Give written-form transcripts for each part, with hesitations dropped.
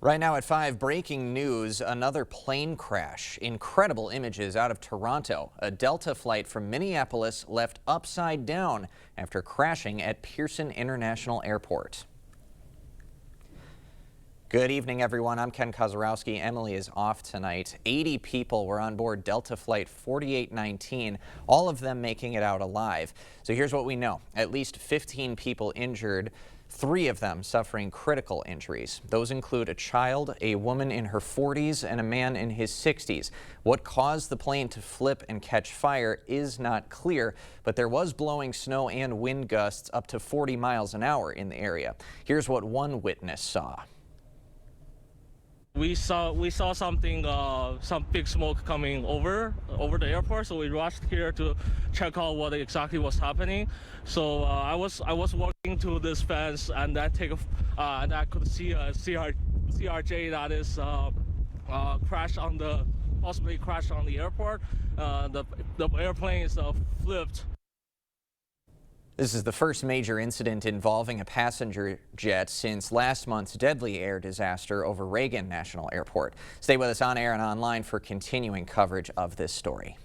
Right now at 5, breaking news, another plane crash. Incredible images out of Toronto. A Delta flight from Minneapolis left upside down after crashing at Pearson International Airport. Good evening, everyone. I'm Ken Kozarowski. Emily is off tonight. 80 people were on board Delta Flight 4819, all of them making it out alive. So here's what we know. At least 15 people injured, 3 of them suffering critical injuries. Those include a child, a woman in her 40s, and a man in his 60s. What caused the plane to flip and catch fire is not clear, but there was blowing snow and wind gusts up to 40 miles an hour in the area. Here's what one witness saw. We saw something, some big smoke coming over the airport, so we rushed here to check out what exactly was happening. So I was walking to this fence, and I could see a CRJ that is possibly crashed on the airport. The airplane is flipped. This is the first major incident involving a passenger jet since last month's deadly air disaster over Reagan National Airport. Stay with us on air and online for continuing coverage of this story.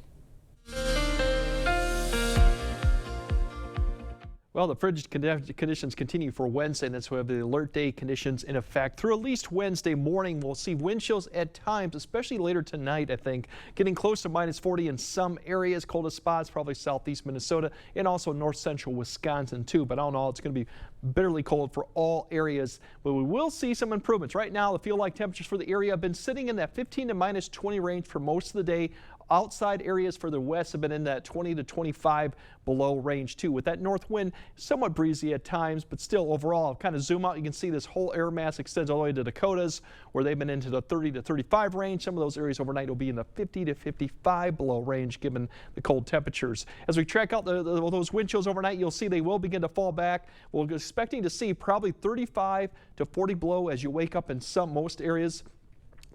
Well, the frigid conditions continue for Wednesday, and that's why we have the alert day conditions in effect through at least Wednesday morning. We'll see wind chills at times, especially later tonight, I think, getting close to -40 in some areas. Coldest spots probably southeast Minnesota and also north central Wisconsin too. But all in all, it's going to be bitterly cold for all areas. But we will see some improvements. Right now, the feel-like temperatures for the area have been sitting in that 15 to -20 range for most of the day. Outside areas further west have been in that 20 to 25 below range too. With that north wind, somewhat breezy at times, but still overall, kind of zoom out, you can see this whole air mass extends all the way to Dakotas, where they've been into the 30 to 35 range. Some of those areas overnight will be in the 50 to 55 below range, given the cold temperatures. As we track out those wind chills overnight, you'll see they will begin to fall back. We're expecting to see probably 35 to 40 below as you wake up in most areas.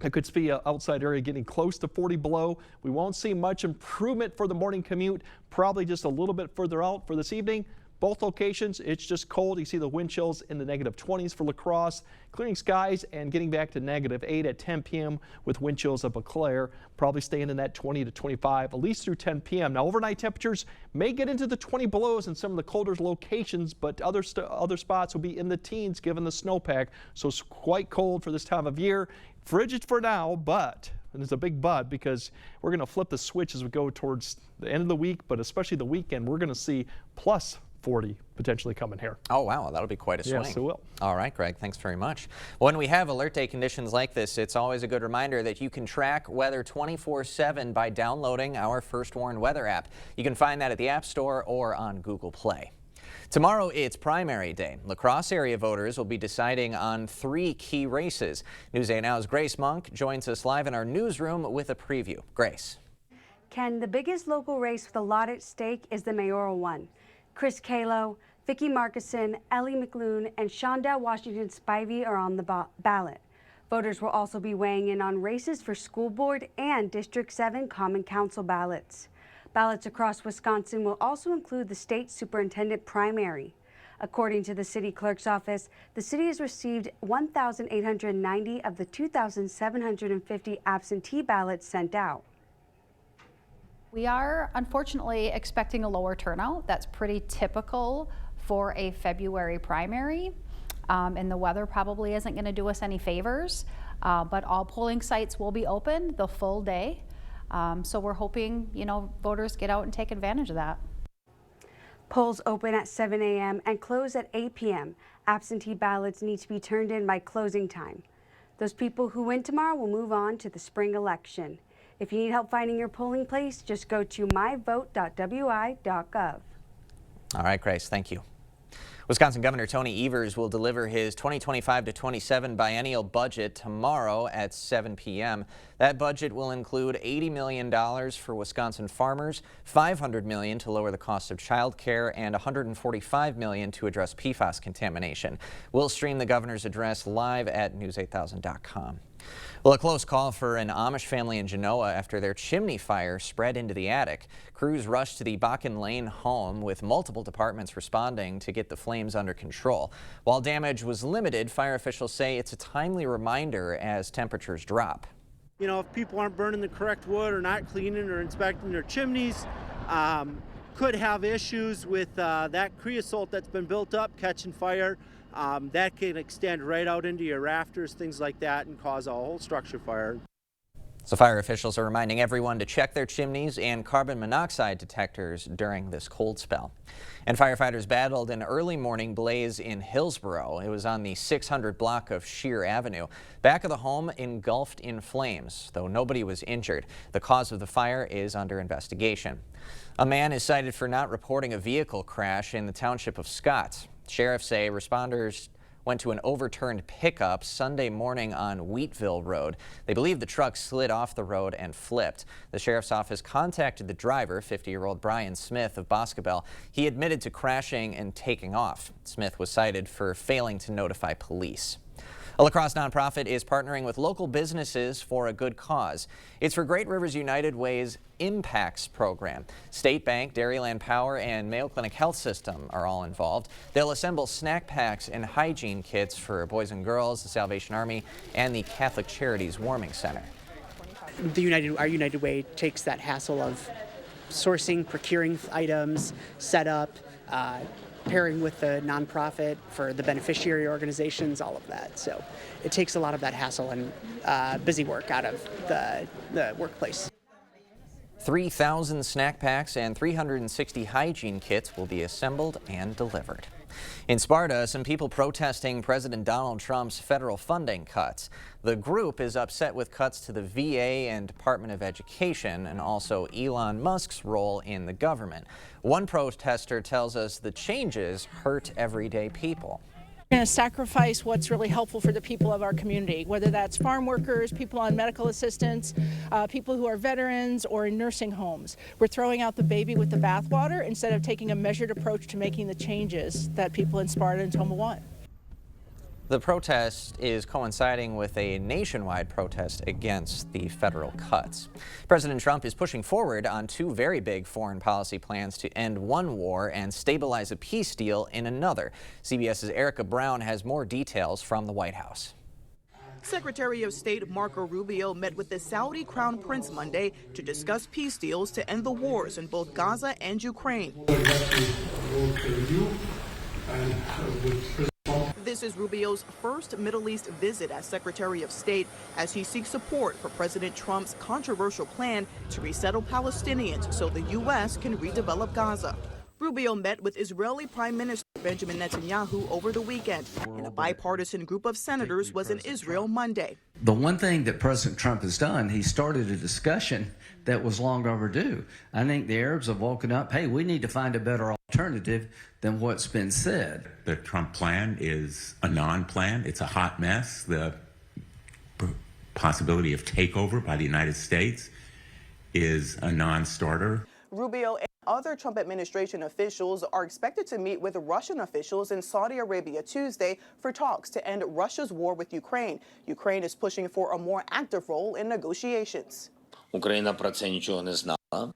It could be an outside area getting close to 40 below. We won't see much improvement for the morning commute, probably just a little bit further out for this evening. Both locations, it's just cold. You see the wind chills in the -20s for La Crosse, clearing skies and getting back to -8 at 10 p.m. with wind chills at Eau Claire, probably staying in that 20 to 25 at least through 10 p.m. Now overnight temperatures may get into the 20 belows in some of the colder locations, but other spots will be in the teens given the snowpack. So it's quite cold for this time of year. Frigid for now, but, and there's a big but, because we're going to flip the switch as we go towards the end of the week, but especially the weekend, we're going to see plus 40 potentially coming here. Oh, wow. That'll be quite a swing. Yes, it will. All right, Greg. Thanks very much. When we have alert day conditions like this, it's always a good reminder that you can track weather 24/7 by downloading our First Warn weather app. You can find that at the App Store or on Google Play. Tomorrow, it's primary day. La Crosse area voters will be deciding on 3 key races. News 8 Now's Grace Monk joins us live in our newsroom with a preview. Grace. Ken, the biggest local race with a lot at stake is the mayoral one. Chris Kalo, Vicki Markison, Ellie McLoone, and Shondell Washington Spivey are on the ballot. Voters will also be weighing in on races for school board and District 7 Common Council ballots. Ballots across Wisconsin will also include the state superintendent primary. According to the city clerk's office, the city has received 1,890 of the 2,750 absentee ballots sent out. We are unfortunately expecting a lower turnout. That's pretty typical for a February primary. And the weather probably isn't going to do us any favors, but all polling sites will be open the full day. So we're hoping, voters get out and take advantage of that. Polls open at 7 a.m. and close at 8 p.m. Absentee ballots need to be turned in by closing time. Those people who win tomorrow will move on to the spring election. If you need help finding your polling place, just go to myvote.wi.gov. All right, Grace, thank you. Wisconsin Governor Tony Evers will deliver his 2025 to 27 biennial budget tomorrow at 7 p.m. That budget will include $80 million for Wisconsin farmers, $500 million to lower the cost of child care, and $145 million to address PFAS contamination. We'll stream the governor's address live at news8000.com. Well, a close call for an Amish family in Genoa after their chimney fire spread into the attic. Crews rushed to the Bakken Lane home with multiple departments responding to get the flames under control. While damage was limited, fire officials say it's a timely reminder as temperatures drop. You know, if people aren't burning the correct wood or not cleaning or inspecting their chimneys, could have issues with that creosote that's been built up catching fire. That can extend right out into your rafters, things like that, and cause a whole structure fire. So fire officials are reminding everyone to check their chimneys and carbon monoxide detectors during this cold spell. And firefighters battled an early morning blaze in Hillsborough. It was on the 600 block of Shear Avenue. Back of the home engulfed in flames, though nobody was injured. The cause of the fire is under investigation. A man is cited for not reporting a vehicle crash in the township of Scott. Sheriffs say responders went to an overturned pickup Sunday morning on Wheatville Road. They believe the truck slid off the road and flipped. The sheriff's office contacted the driver, 50-year-old Brian Smith of Boscobel. He admitted to crashing and taking off. Smith was cited for failing to notify police. A La Crosse nonprofit is partnering with local businesses for a good cause. It's for Great Rivers United Way's Impacts program. State Bank, Dairyland Power, and Mayo Clinic Health System are all involved. They'll assemble snack packs and hygiene kits for Boys and Girls, the Salvation Army, and the Catholic Charities Warming Center. Our United Way takes that hassle of sourcing, procuring items, setup, pairing with the nonprofit for the beneficiary organizations, all of that. So it takes a lot of that hassle and busy work out of the workplace. 3,000 snack packs and 360 hygiene kits will be assembled and delivered. In Sparta, some people protesting President Donald Trump's federal funding cuts. The group is upset with cuts to the VA and Department of Education and also Elon Musk's role in the government. One protester tells us the changes hurt everyday people. We're going to sacrifice what's really helpful for the people of our community, whether that's farm workers, people on medical assistance, people who are veterans or in nursing homes. We're throwing out the baby with the bathwater instead of taking a measured approach to making the changes that people in Sparta and Toma want. The protest is coinciding with a nationwide protest against the federal cuts. President Trump is pushing forward on two very big foreign policy plans to end one war and stabilize a peace deal in another. CBS's Erica Brown has more details from the White House. Secretary of State Marco Rubio met with the Saudi Crown Prince Monday to discuss peace deals to end the wars in both Gaza and Ukraine. This is Rubio's first Middle East visit as Secretary of State as he seeks support for President Trump's controversial plan to resettle Palestinians so the U.S. can redevelop Gaza. Rubio met with Israeli Prime Minister Benjamin Netanyahu over the weekend, and a bipartisan group of senators was in Israel Monday. The one thing that President Trump has done, he started a discussion that was long overdue. I think the Arabs have woken up, hey, we need to find a better alternative than what's been said. The Trump plan is a non-plan. It's a hot mess. The possibility of takeover by the United States is a non-starter. Rubio and other Trump administration officials are expected to meet with Russian officials in Saudi Arabia Tuesday for talks to end Russia's war with Ukraine. Ukraine is pushing for a more active role in negotiations.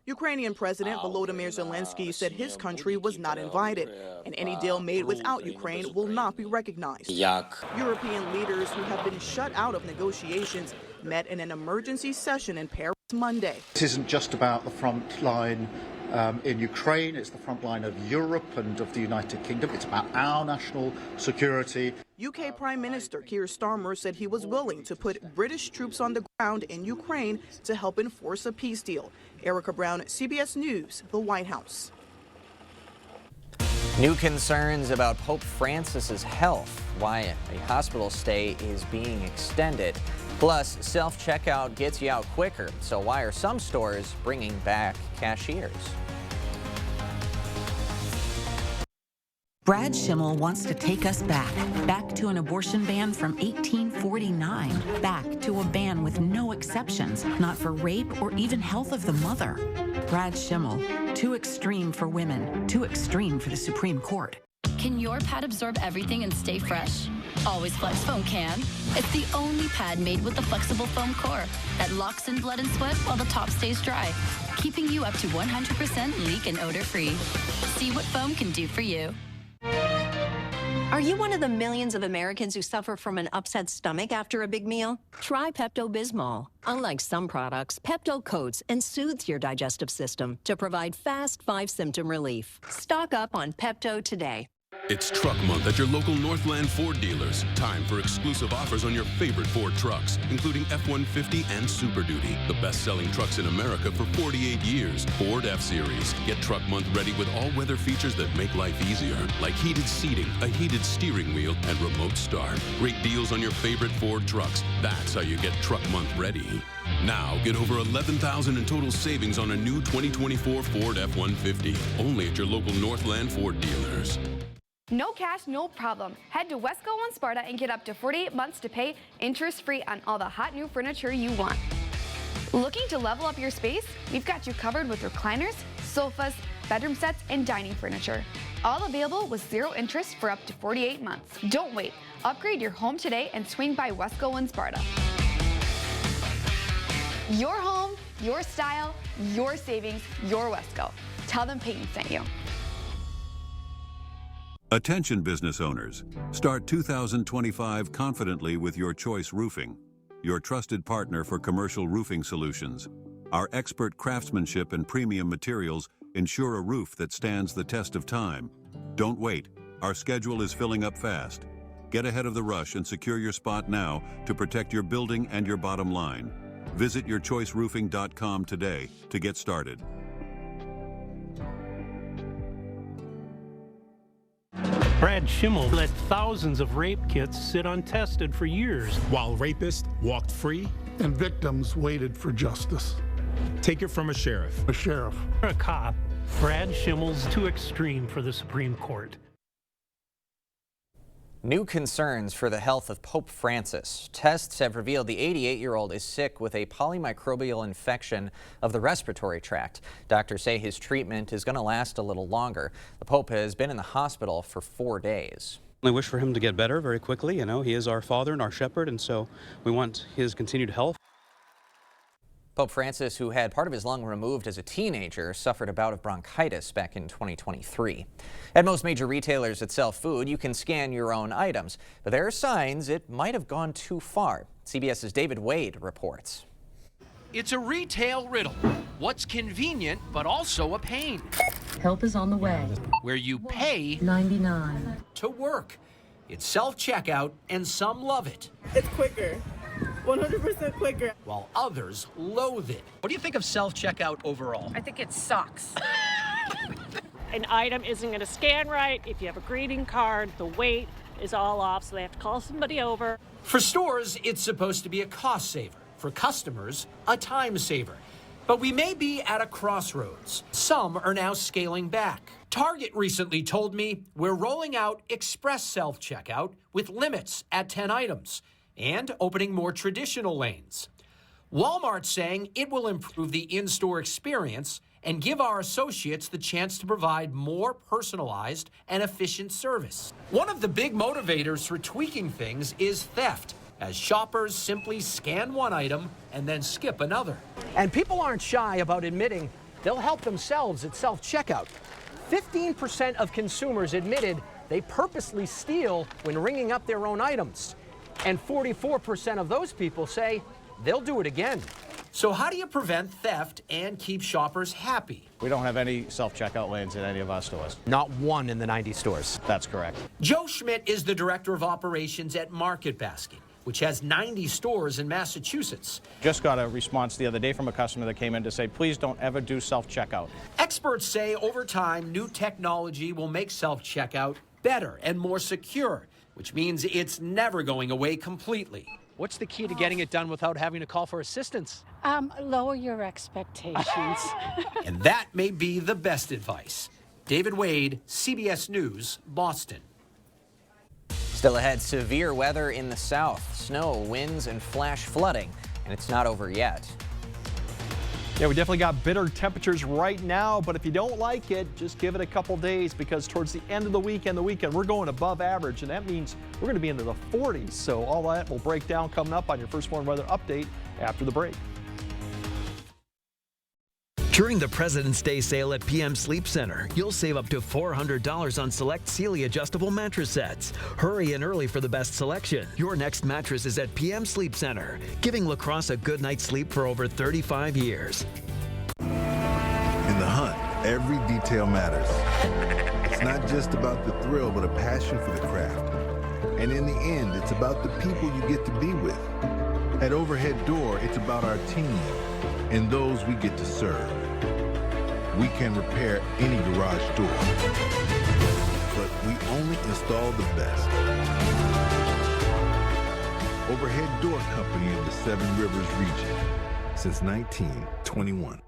Ukrainian President Volodymyr Zelensky said his country was not invited, and any deal made without Ukraine will not be recognized. European leaders who have been shut out of negotiations met in an emergency session in Paris Monday. This isn't just about the front line in Ukraine, it's the front line of Europe and of the United Kingdom. It's about our national security. UK Prime Minister Keir Starmer said he was willing to put British troops on the ground in Ukraine to help enforce a peace deal. Erica Brown, CBS News, the White House. New concerns about Pope Francis's health, why a hospital stay is being extended. Plus, self-checkout gets you out quicker. So why are some stores bringing back cashiers? Brad Schimmel wants to take us back to an abortion ban from 1849, back to a ban with no exceptions, not for rape or even health of the mother. Brad Schimmel, too extreme for women, too extreme for the Supreme Court. Can your pad absorb everything and stay fresh? Always Flex Foam can. It's the only pad made with the flexible foam core that locks in blood and sweat while the top stays dry, keeping you up to 100% leak and odor free. See what foam can do for you. Are you one of the millions of Americans who suffer from an upset stomach after a big meal? Try Pepto-Bismol. Unlike some products, Pepto coats and soothes your digestive system to provide fast 5-symptom relief. Stock up on Pepto today. It's Truck Month at your local Northland Ford dealers. Time for exclusive offers on your favorite Ford trucks, including F-150 and Super Duty, the best-selling trucks in America for 48 years. Ford F-Series. Get Truck Month ready with all-weather features that make life easier, like heated seating, a heated steering wheel, and remote start. Great deals on your favorite Ford trucks. That's how you get Truck Month ready. Now, get over $11,000 in total savings on a new 2024 Ford F-150. Only at your local Northland Ford dealers. No cash, no problem. Head to Wesco on Sparta and get up to 48 months to pay interest-free on all the hot new furniture you want. Looking to level up your space? We've got you covered with recliners, sofas, bedroom sets, and dining furniture. All available with zero interest for up to 48 months. Don't wait. Upgrade your home today and swing by Wesco in Sparta. Your home, your style, your savings, your Wesco. Tell them Peyton sent you. Attention business owners, start 2025 confidently with Your Choice Roofing, your trusted partner for commercial roofing solutions. Our expert craftsmanship and premium materials ensure a roof that stands the test of time. Don't wait, our schedule is filling up fast. Get ahead of the rush and secure your spot now to protect your building and your bottom line. Visit yourchoiceroofing.com today to get started. Brad Schimmel let thousands of rape kits sit untested for years. While rapists walked free and victims waited for justice. Take it from a sheriff. A sheriff. A cop, Brad Schimmel's too extreme for the Supreme Court. New concerns for the health of Pope Francis. Tests have revealed the 88-year-old is sick with a polymicrobial infection of the respiratory tract. Doctors say his treatment is going to last a little longer. The Pope has been in the hospital for 4 days. I wish for him to get better very quickly. You know, he is our father and our shepherd, and so we want his continued health. Pope Francis, who had part of his lung removed as a teenager, suffered a bout of bronchitis back in 2023. At most major retailers that sell food, you can scan your own items, but there are signs it might have gone too far. CBS's David Wade reports. It's a retail riddle. What's convenient, but also a pain? Help is on the way. Where you pay $99 to work. It's self-checkout, and some love it. It's quicker. 100% quicker. While others loathe it. What do you think of self-checkout overall? I think it sucks. An item isn't going to scan right. If you have a greeting card, the weight is all off, so they have to call somebody over. For stores, it's supposed to be a cost saver. For customers, a time saver. But we may be at a crossroads. Some are now scaling back. Target recently told me we're rolling out express self-checkout with limits at 10 items and opening more traditional lanes. Walmart's saying it will improve the in-store experience and give our associates the chance to provide more personalized and efficient service. One of the big motivators for tweaking things is theft, as shoppers simply scan one item and then skip another. And people aren't shy about admitting they'll help themselves at self-checkout. 15% of consumers admitted they purposely steal when ringing up their own items. And 44% of those people say they'll do it again. So how do you prevent theft and keep shoppers happy? We don't have any self-checkout lanes in any of our stores. Not one in the 90 stores. That's correct. Joe Schmidt is the director of operations at Market Basket, which has 90 stores in Massachusetts. Just got a response the other day from a customer that came in to say, please don't ever do self-checkout. Experts say over time, new technology will make self-checkout better and more secure, which means it's never going away completely. What's the key to getting it done without having to call for assistance? Lower your expectations. And that may be the best advice. David Wade, CBS News, Boston. Still ahead, severe weather in the south. Snow, winds, and flash flooding. And it's not over yet. Yeah, we definitely got bitter temperatures right now, but if you don't like it, just give it a couple days, because towards the end of the week and the weekend, we're going above average, and that means we're going to be into the 40s. So all that will break down coming up on your First Warn Weather Update after the break. During the President's Day sale at PM Sleep Center, you'll save up to $400 on select Sealy adjustable mattress sets. Hurry in early for the best selection. Your next mattress is at PM Sleep Center, giving La Crosse a good night's sleep for over 35 years. In the hunt, every detail matters. It's not just about the thrill, but a passion for the craft. And in the end, it's about the people you get to be with. At Overhead Door, it's about our team and those we get to serve. We can repair any garage door, but we only install the best. Overhead Door Company of the Seven Rivers region since 1921.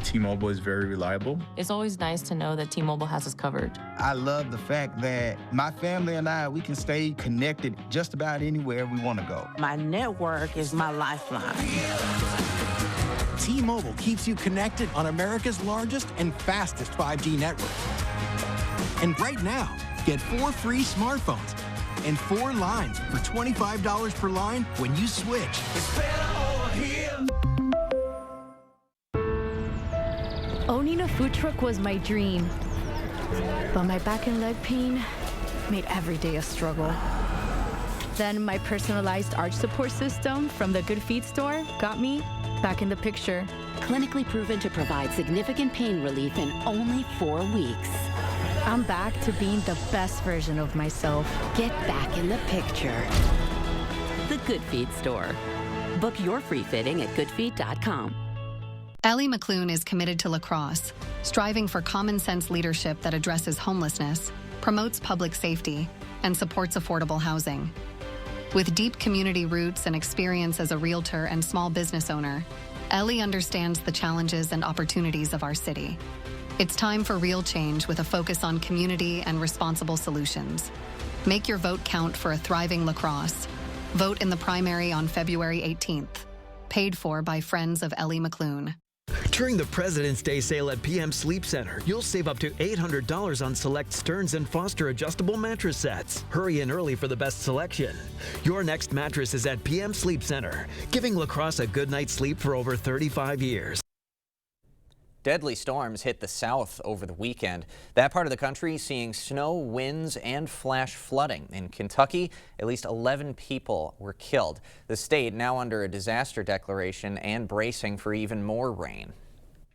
T-Mobile is very reliable. It's always nice to know that T-Mobile has us covered. I love the fact that my family and I, we can stay connected just about anywhere we want to go. My network is my lifeline. T-Mobile keeps you connected on America's largest and fastest 5G network. And right now, get 4 free smartphones and 4 lines for $25 per line when you switch. It's better over here. Owning a food truck was my dream, but my back and leg pain made every day a struggle. Then my personalized arch support system from the Good Feet store got me back in the picture. Clinically proven to provide significant pain relief in only 4 weeks. I'm back to being the best version of myself. Get back in the picture. The Good Feet store. Book your free fitting at goodfeet.com. Ellie McClune is committed to La Crosse, striving for common sense leadership that addresses homelessness, promotes public safety, and supports affordable housing. With deep community roots and experience as a realtor and small business owner, Ellie understands the challenges and opportunities of our city. It's time for real change with a focus on community and responsible solutions. Make your vote count for a thriving La Crosse. Vote in the primary on February 18th. Paid for by Friends of Ellie McClune. During the President's Day sale at PM Sleep Center, you'll save up to $800 on select Stearns & Foster adjustable mattress sets. Hurry in early for the best selection. Your next mattress is at PM Sleep Center, giving La Crosse a good night's sleep for over 35 years. Deadly storms hit the south over the weekend. That part of the country seeing snow, winds, and flash flooding. In Kentucky, at least 11 people were killed. The state now under a disaster declaration and bracing for even more rain.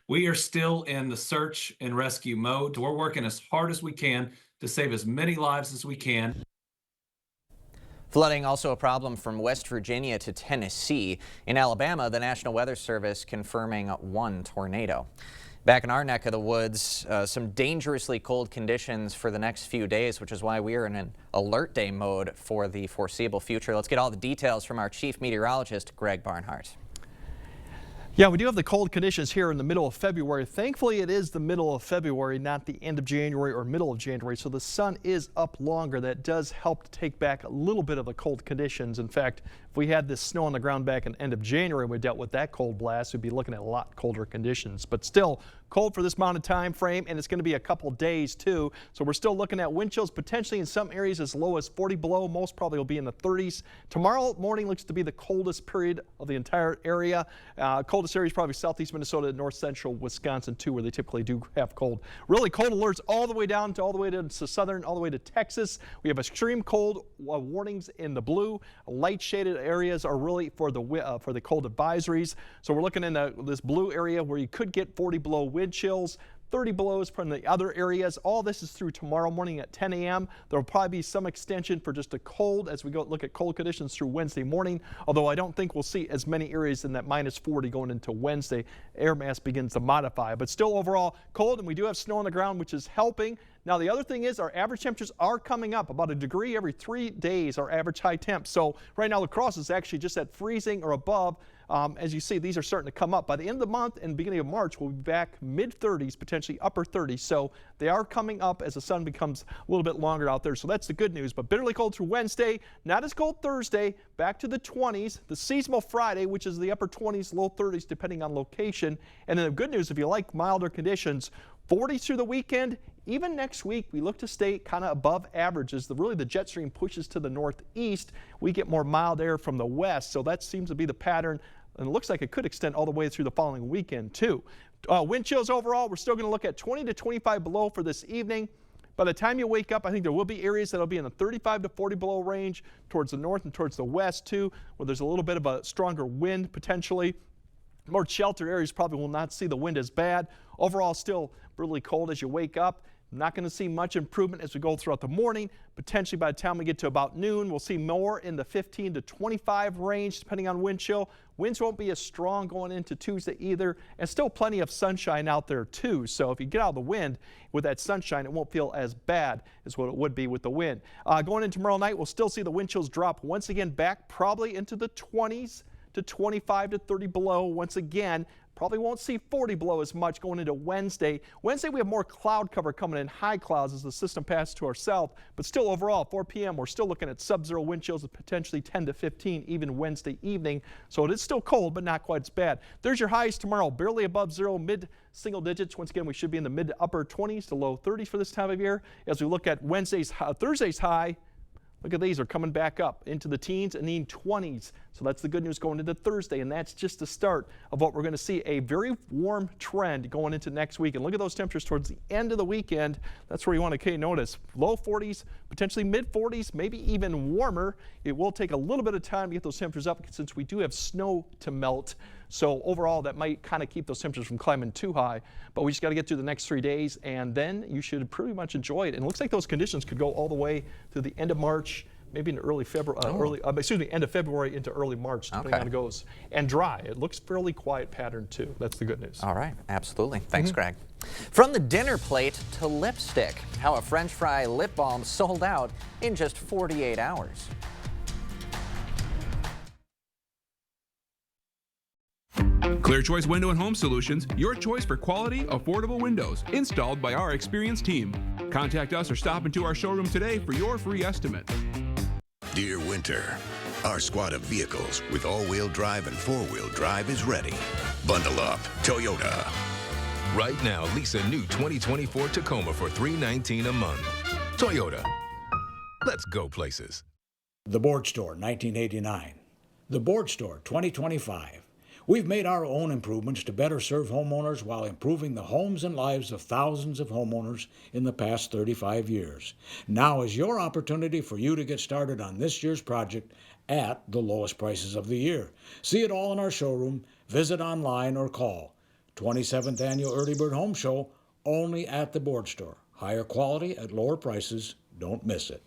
We are still in the search and rescue mode. We're working as hard as we can to save as many lives as we can. Flooding also a problem from West Virginia to Tennessee. In Alabama, the National Weather Service confirming 1 tornado. Back in our neck of the woods, some dangerously cold conditions for the next few days, which is why we are in an alert day mode for the foreseeable future. Let's get all the details from our chief meteorologist, Greg Barnhart. Yeah, we do have the cold conditions here in the middle of February. Thankfully, it is the middle of February, not the end of January or middle of January, so the sun is up longer. That does help to take back a little bit of the cold conditions. In fact, if we had this snow on the ground back in the end of January, we dealt with that cold blast, we'd be looking at a lot colder conditions. But still, cold for this amount of time frame, and it's going to be a couple days too. So we're still looking at wind chills potentially in some areas as low as 40 below. Most probably will be in the 30s. Tomorrow morning looks to be the coldest period of the entire area. Coldest area is probably southeast Minnesota, north central Wisconsin too, where they typically do have cold. Really cold alerts all the way down to all the way to southern, all the way to Texas. We have extreme cold warnings in the blue. Light shaded areas are really for the cold advisories. So we're looking in this blue area where you could get 40 below wind chills. 30 below from the other areas. All this is through tomorrow morning at 10 a.m. There will probably be some extension for just a cold as we go look at cold conditions through Wednesday morning, although I don't think we'll see as many areas in that minus 40 going into Wednesday. Air mass begins to modify, but still overall cold, and we do have snow on the ground, which is helping. Now, the other thing is our average temperatures are coming up about a degree every 3 days, our average high temp. So right now La Crosse is actually just at freezing or above. As you see, these are starting to come up. By the end of the month and beginning of March, we'll be back mid-30s, potentially upper 30s. So they are coming up as the sun becomes a little bit longer out there. So that's the good news. But bitterly cold through Wednesday, not as cold Thursday, back to the 20s. The seasonal Friday, which is the upper 20s, low 30s, depending on location. And then the good news, if you like milder conditions, 40s through the weekend. Even next week, we look to stay kind of above average as the jet stream pushes to the northeast. We get more mild air from the west, so that seems to be the pattern, and it looks like it could extend all the way through the following weekend too. Wind chills overall, we're still going to look at 20 to 25 below for this evening. By the time you wake up, I think there will be areas that will be in the 35 to 40 below range towards the north and towards the west too, where there's a little bit of a stronger wind potentially. More sheltered areas probably will not see the wind as bad. Overall, still brutally cold as you wake up. Not going to see much improvement as we go throughout the morning. Potentially by the time we get to about noon, we'll see more in the 15 to 25 range, depending on wind chill. Winds won't be as strong going into Tuesday either, and still plenty of sunshine out there too. So if you get out of the wind with that sunshine, it won't feel as bad as what it would be with the wind. Going into tomorrow night, we'll still see the wind chills drop once again back probably into the 20s to 25 to 30 below once again. Probably won't see 40 below as much going into Wednesday. Wednesday, we have more cloud cover coming in, high clouds as the system passes to our south. But still overall, 4 p.m., we're still looking at sub-zero wind chills of potentially 10 to 15 even Wednesday evening. So it is still cold, but not quite as bad. There's your highs tomorrow, barely above zero, mid-single digits. Once again, we should be in the mid to upper 20s to low 30s for this time of year. As we look at Thursday's high, look at these, they're coming back up into the teens and the 20s. So that's the good news going into Thursday, and that's just the start of what we're going to see, a very warm trend going into next week. And look at those temperatures towards the end of the weekend. That's where you want to notice low 40s, potentially mid 40s, maybe even warmer. It will take a little bit of time to get those temperatures up since we do have snow to melt. So overall, that might kind of keep those temperatures from climbing too high. But we just got to get through the next 3 days, and then you should pretty much enjoy it. And it looks like those conditions could go all the way to the end of March, maybe into early February, end of February into early March, depending on how it goes. And dry. It looks fairly quiet pattern too. That's the good news. All right, absolutely. Thanks, Greg. From the dinner plate to lipstick, how a French fry lip balm sold out in just 48 hours. Clear Choice Window and Home Solutions, your choice for quality, affordable windows installed by our experienced team. Contact us or stop into our showroom today for your free estimate. Dear Winter, our squad of vehicles with all-wheel drive and four-wheel drive is ready. Bundle up, Toyota. Right now, lease a new 2024 Tacoma for $319 a month. Toyota. Let's go places. The Board Store, 1989. The Board Store, 2025. We've made our own improvements to better serve homeowners while improving the homes and lives of thousands of homeowners in the past 35 years. Now is your opportunity for you to get started on this year's project at the lowest prices of the year. See it all in our showroom, visit online, or call. 27th Annual Early Bird Home Show, only at the Board Store. Higher quality at lower prices. Don't miss it.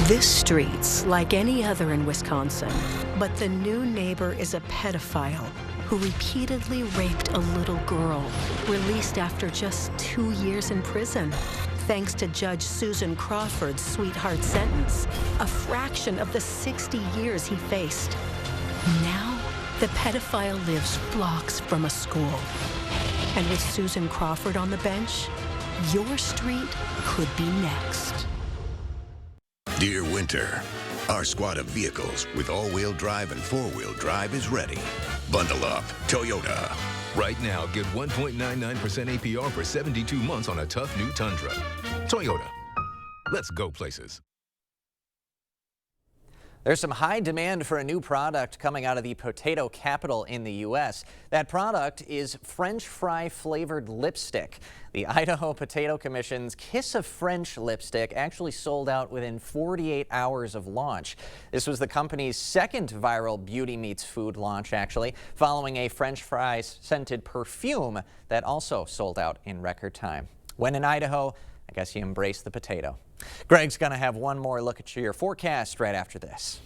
This street's like any other in Wisconsin, but the new neighbor is a pedophile who repeatedly raped a little girl, released after just 2 years in prison. Thanks to Judge Susan Crawford's sweetheart sentence, a fraction of the 60 years he faced. Now, the pedophile lives blocks from a school. And with Susan Crawford on the bench, your street could be next. Dear Winter, our squad of vehicles with all-wheel drive and four-wheel drive is ready. Bundle up, Toyota. Right now, get 1.99% APR for 72 months on a tough new Tundra. Toyota. Let's go places. There's some high demand for a new product coming out of the potato capital in the U.S. That product is French fry flavored lipstick. The Idaho Potato Commission's Kiss of French lipstick actually sold out within 48 hours of launch. This was the company's second viral beauty meets food launch, actually, following a French fries scented perfume that also sold out in record time. When in Idaho, I guess you embrace the potato. Greg's going to have one more look at your forecast right after this.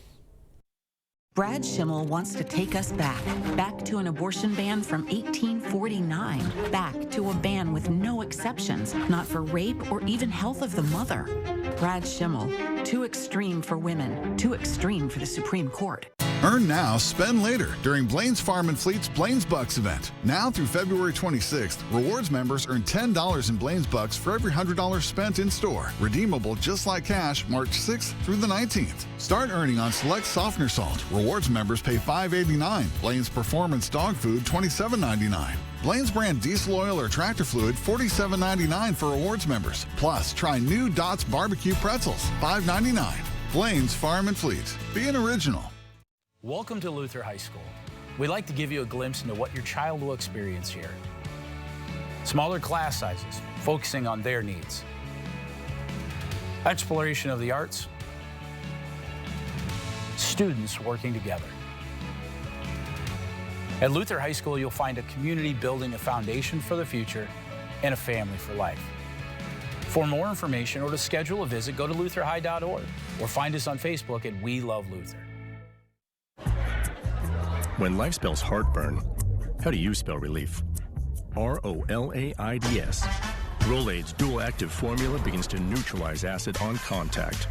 Brad Schimmel wants to take us back to an abortion ban from 1849, back to a ban with no exceptions, not for rape or even health of the mother. Brad Schimmel, too extreme for women, too extreme for the Supreme Court. Earn now, spend later during Blaine's Farm and Fleet's Blaine's Bucks event. Now through February 26th, rewards members earn $10 in Blaine's Bucks for every $100 spent in store. Redeemable just like cash, March 6th through the 19th. Start earning on select softener salt. Rewards members pay $5.89. Blaine's Performance Dog Food, $27.99. Blaine's brand diesel oil or tractor fluid, $47.99 for rewards members. Plus, try new Dots barbecue pretzels, $5.99. Blaine's Farm and Fleet. Be an original. Welcome to Luther High School. We'd like to give you a glimpse into what your child will experience here. Smaller class sizes, focusing on their needs. Exploration of the arts. Students working together. At Luther High School, you'll find a community building a foundation for the future and a family for life. For more information or to schedule a visit, go to lutherhigh.org or find us on Facebook at We Love Luther. When life spells heartburn, how do you spell relief? R-O-L-A-I-D-S. Rolaids dual active formula begins to neutralize acid on contact.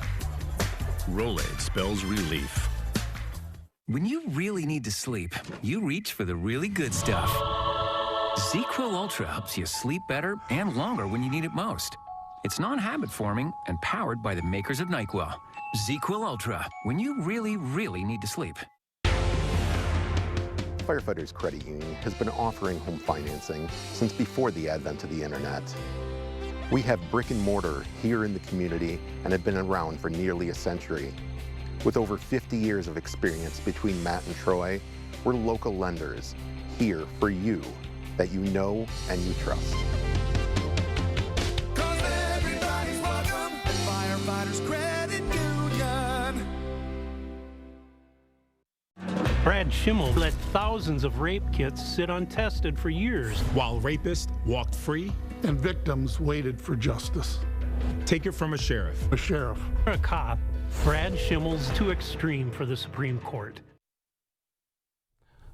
Rolaids spells relief. When you really need to sleep, you reach for the really good stuff. ZzzQuil Ultra helps you sleep better and longer when you need it most. It's non-habit forming and powered by the makers of NyQuil. ZzzQuil Ultra, when you really, really need to sleep. Firefighters Credit Union has been offering home financing since before the advent of the internet. We have brick and mortar here in the community and have been around for nearly a century. With over 50 years of experience between Matt and Troy, we're local lenders here for you that you know and you trust. Everybody's welcome at Firefighters Credit Union. Brad Schimmel let thousands of rape kits sit untested for years. While rapists walked free and victims waited for justice. Take it from a sheriff. A sheriff. A cop, Brad Schimmel's too extreme for the Supreme Court.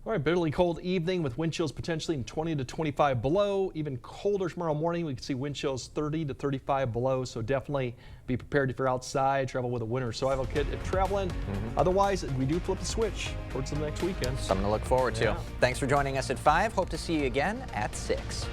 All right, bitterly cold evening with wind chills potentially in 20 to 25 below. Even colder tomorrow morning. We can see wind chills 30 to 35 below. So definitely be prepared if you're outside. Travel with a winter survival kit if traveling. Otherwise, we do flip the switch towards the next weekend. Something to look forward to. Thanks for joining us at 5. Hope to see you again at 6.